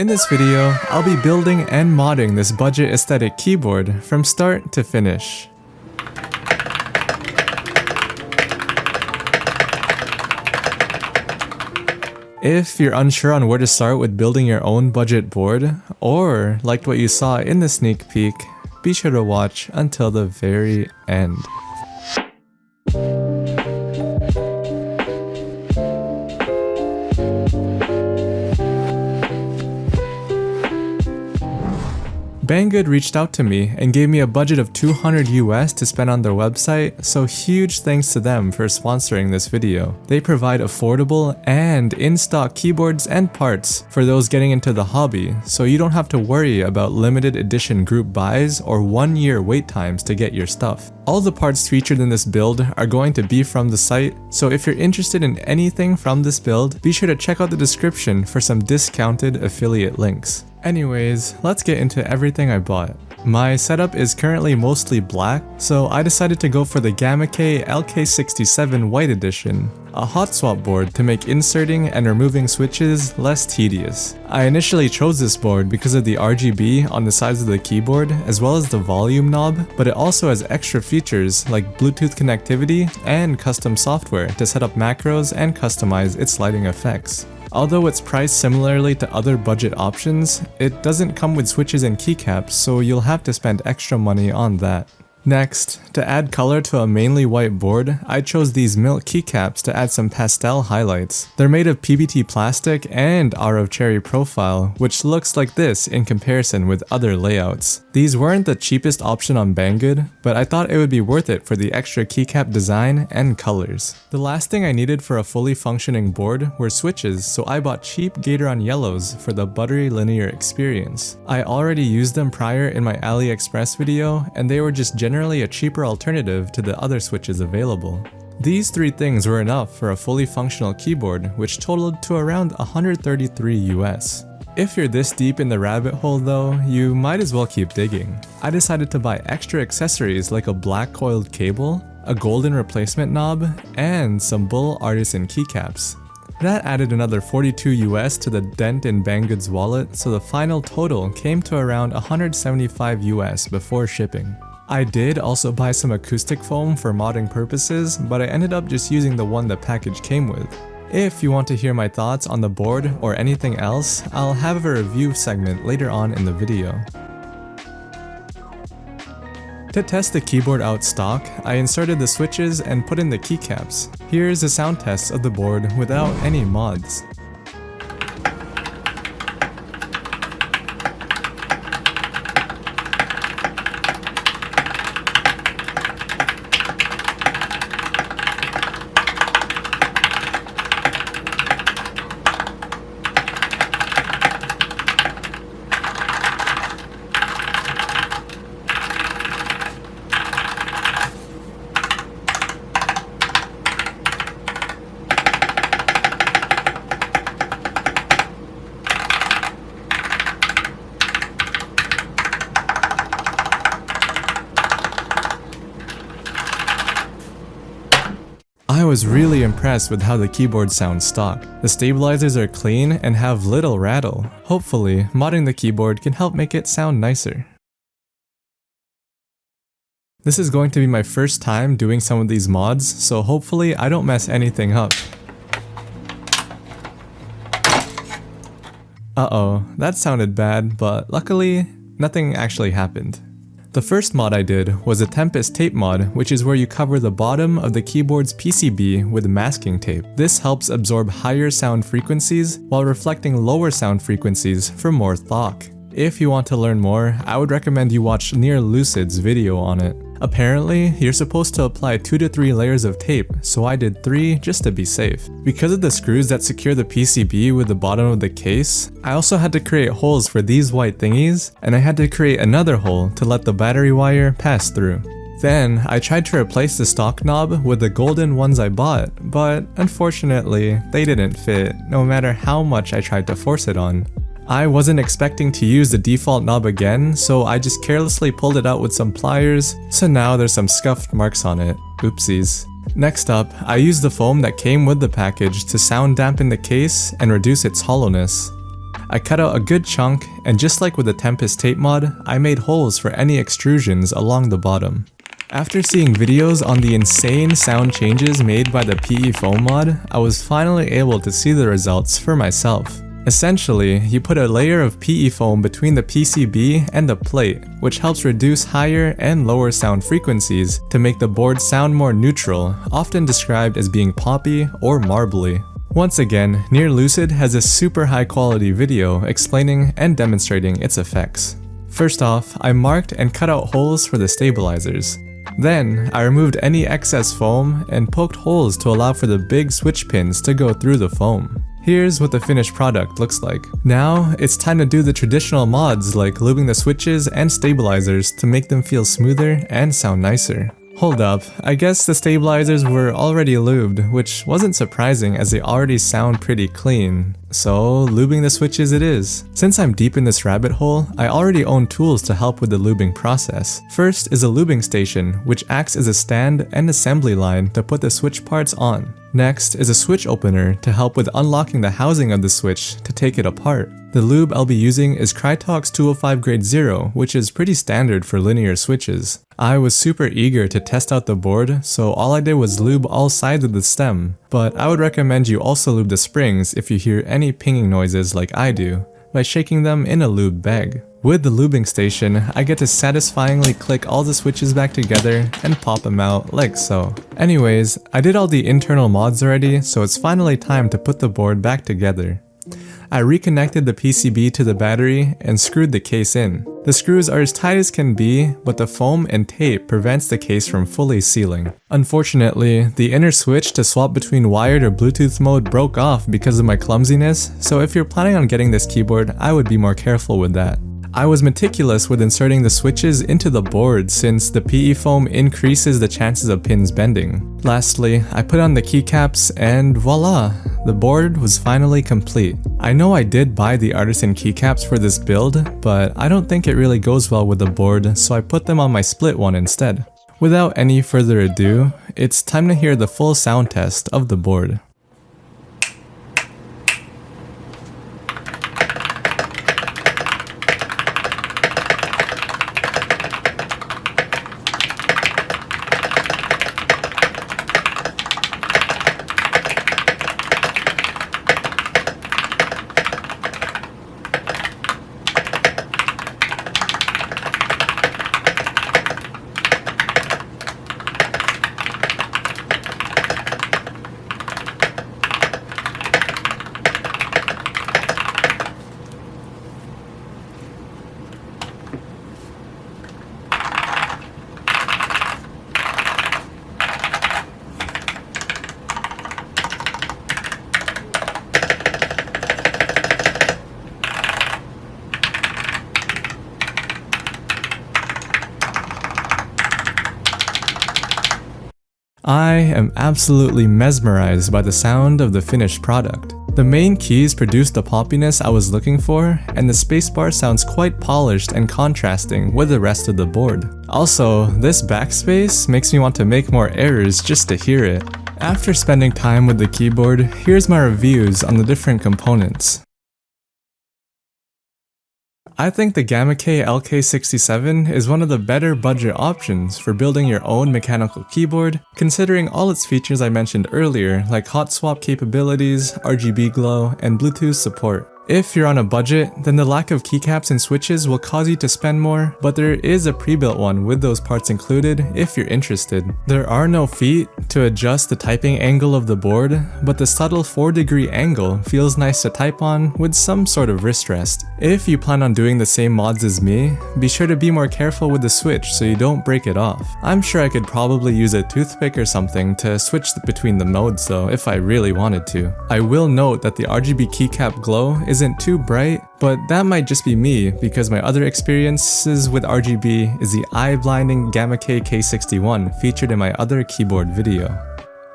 In this video, I'll be building and modding this budget aesthetic keyboard from start to finish. If you're unsure on where to start with building your own budget board, or liked what you saw in the sneak peek, be sure to watch until the very end. Banggood reached out to me and gave me a budget of $200 US to spend on their website, so huge thanks to them for sponsoring this video. They provide affordable and in-stock keyboards and parts for those getting into the hobby, so you don't have to worry about limited edition group buys or 1-year wait times to get your stuff. All the parts featured in this build are going to be from the site, so if you're interested in anything from this build, be sure to check out the description for some discounted affiliate links. Anyways, let's get into everything I bought. My setup is currently mostly black, so I decided to go for the Gamakay LK67 White Edition, a hot swap board to make inserting and removing switches less tedious. I initially chose this board because of the RGB on the sides of the keyboard as well as the volume knob, but it also has extra features like Bluetooth connectivity and custom software to set up macros and customize its lighting effects. Although it's priced similarly to other budget options, it doesn't come with switches and keycaps, so you'll have to spend extra money on that. Next, to add color to a mainly white board, I chose these milk keycaps to add some pastel highlights. They're made of PBT plastic and are of cherry profile, which looks like this in comparison with other layouts. These weren't the cheapest option on Banggood, but I thought it would be worth it for the extra keycap design and colors. The last thing I needed for a fully functioning board were switches, so I bought cheap Gateron yellows for the buttery linear experience. I already used them prior in my AliExpress video, and they were just generally a cheaper alternative to the other switches available. These three things were enough for a fully functional keyboard, which totaled to around $133 US. If you're this deep in the rabbit hole though, you might as well keep digging. I decided to buy extra accessories like a black coiled cable, a golden replacement knob, and some Bull Artisan keycaps. That added another $42 US to the dent in Banggood's wallet, so the final total came to around $175 US before shipping. I did also buy some acoustic foam for modding purposes, but I ended up just using the one the package came with. If you want to hear my thoughts on the board or anything else, I'll have a review segment later on in the video. To test the keyboard out stock, I inserted the switches and put in the keycaps. Here's a sound test of the board without any mods. I was really impressed with how the keyboard sounds stock. The stabilizers are clean and have little rattle. Hopefully, modding the keyboard can help make it sound nicer. This is going to be my first time doing some of these mods, so hopefully I don't mess anything up. Uh-oh, that sounded bad, but luckily, nothing actually happened. The first mod I did was a Tempest tape mod, which is where you cover the bottom of the keyboard's PCB with masking tape. This helps absorb higher sound frequencies while reflecting lower sound frequencies for more thock. If you want to learn more, I would recommend you watch Near Lucid's video on it. Apparently, you're supposed to apply 2 to 3 layers of tape, so I did 3 just to be safe. Because of the screws that secure the PCB with the bottom of the case, I also had to create holes for these white thingies, and I had to create another hole to let the battery wire pass through. Then, I tried to replace the stock knob with the golden ones I bought, but unfortunately, they didn't fit, no matter how much I tried to force it on. I wasn't expecting to use the default knob again, so I just carelessly pulled it out with some pliers, so now there's some scuffed marks on it. Oopsies. Next up, I used the foam that came with the package to sound dampen the case and reduce its hollowness. I cut out a good chunk, and just like with the Tempest tape mod, I made holes for any extrusions along the bottom. After seeing videos on the insane sound changes made by the PE foam mod, I was finally able to see the results for myself. Essentially, you put a layer of PE foam between the PCB and the plate, which helps reduce higher and lower sound frequencies to make the board sound more neutral, often described as being poppy or marbly. Once again, Near Lucid has a super high quality video explaining and demonstrating its effects. First off, I marked and cut out holes for the stabilizers. Then, I removed any excess foam and poked holes to allow for the big switch pins to go through the foam. Here's what the finished product looks like. Now, it's time to do the traditional mods like lubing the switches and stabilizers to make them feel smoother and sound nicer. Hold up, I guess the stabilizers were already lubed, which wasn't surprising as they already sound pretty clean. So, lubing the switches it is. Since I'm deep in this rabbit hole, I already own tools to help with the lubing process. First is a lubing station, which acts as a stand and assembly line to put the switch parts on. Next is a switch opener to help with unlocking the housing of the switch to take it apart. The lube I'll be using is Krytox 205 grade 0, which is pretty standard for linear switches. I was super eager to test out the board, so all I did was lube all sides of the stem, but I would recommend you also lube the springs if you hear any pinging noises like I do, by shaking them in a lube bag. With the lubing station, I get to satisfyingly click all the switches back together and pop them out like so. Anyways, I did all the internal mods already, so it's finally time to put the board back together. I reconnected the PCB to the battery and screwed the case in. The screws are as tight as can be, but the foam and tape prevents the case from fully sealing. Unfortunately, the inner switch to swap between wired or Bluetooth mode broke off because of my clumsiness, so if you're planning on getting this keyboard, I would be more careful with that. I was meticulous with inserting the switches into the board since the PE foam increases the chances of pins bending. Lastly, I put on the keycaps and voila! The board was finally complete. I know I did buy the artisan keycaps for this build, but I don't think it really goes well with the board, so I put them on my split one instead. Without any further ado, it's time to hear the full sound test of the board. I am absolutely mesmerized by the sound of the finished product. The main keys produce the poppiness I was looking for, and the spacebar sounds quite polished and contrasting with the rest of the board. Also, this backspace makes me want to make more errors just to hear it. After spending time with the keyboard, here's my reviews on the different components. I think the Gamakay LK67 is one of the better budget options for building your own mechanical keyboard, considering all its features I mentioned earlier like hot swap capabilities, RGB glow, and Bluetooth support. If you're on a budget, then the lack of keycaps and switches will cause you to spend more, but there is a pre-built one with those parts included if you're interested. There are no feet to adjust the typing angle of the board, but the subtle 4-degree angle feels nice to type on with some sort of wrist rest. If you plan on doing the same mods as me, be sure to be more careful with the switch so you don't break it off. I'm sure I could probably use a toothpick or something to switch between the modes though if I really wanted to. I will note that the RGB keycap glow isn't too bright, but that might just be me because my other experiences with RGB is the eye-blinding Gamakay LK67 featured in my other keyboard video.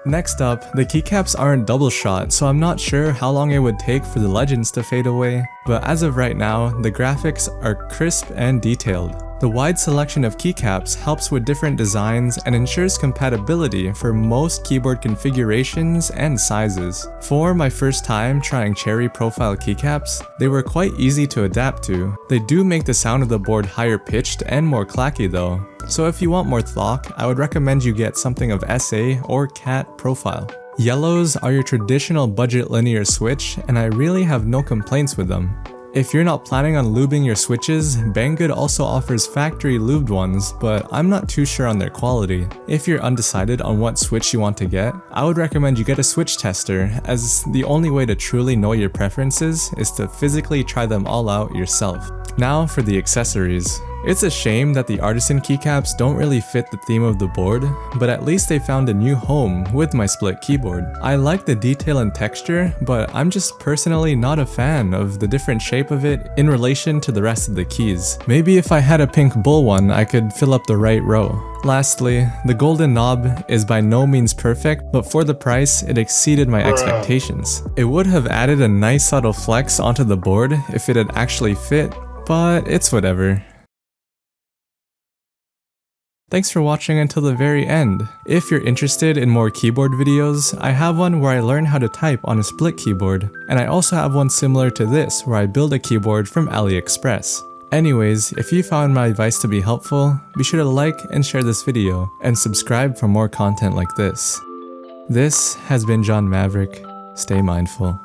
Next up, the keycaps aren't double shot, so I'm not sure how long it would take for the legends to fade away, but as of right now, the graphics are crisp and detailed. The wide selection of keycaps helps with different designs and ensures compatibility for most keyboard configurations and sizes. For my first time trying cherry profile keycaps, they were quite easy to adapt to. They do make the sound of the board higher pitched and more clacky though. So if you want more thlock, I would recommend you get something of SA or CAT profile. Yellows are your traditional budget linear switch, and I really have no complaints with them. If you're not planning on lubing your switches, Banggood also offers factory lubed ones, but I'm not too sure on their quality. If you're undecided on what switch you want to get, I would recommend you get a switch tester, as the only way to truly know your preferences is to physically try them all out yourself. Now for the accessories. It's a shame that the artisan keycaps don't really fit the theme of the board, but at least they found a new home with my split keyboard. I like the detail and texture, but I'm just personally not a fan of the different shape of it in relation to the rest of the keys. Maybe if I had a pink bull one, I could fill up the right row. Lastly, the golden knob is by no means perfect, but for the price, it exceeded my expectations. It would have added a nice subtle flex onto the board if it had actually fit, but it's whatever. Thanks for watching until the very end. If you're interested in more keyboard videos, I have one where I learn how to type on a split keyboard, and I also have one similar to this where I build a keyboard from AliExpress. Anyways, if you found my advice to be helpful, be sure to like and share this video, and subscribe for more content like this. This has been John Maverick. Stay mindful.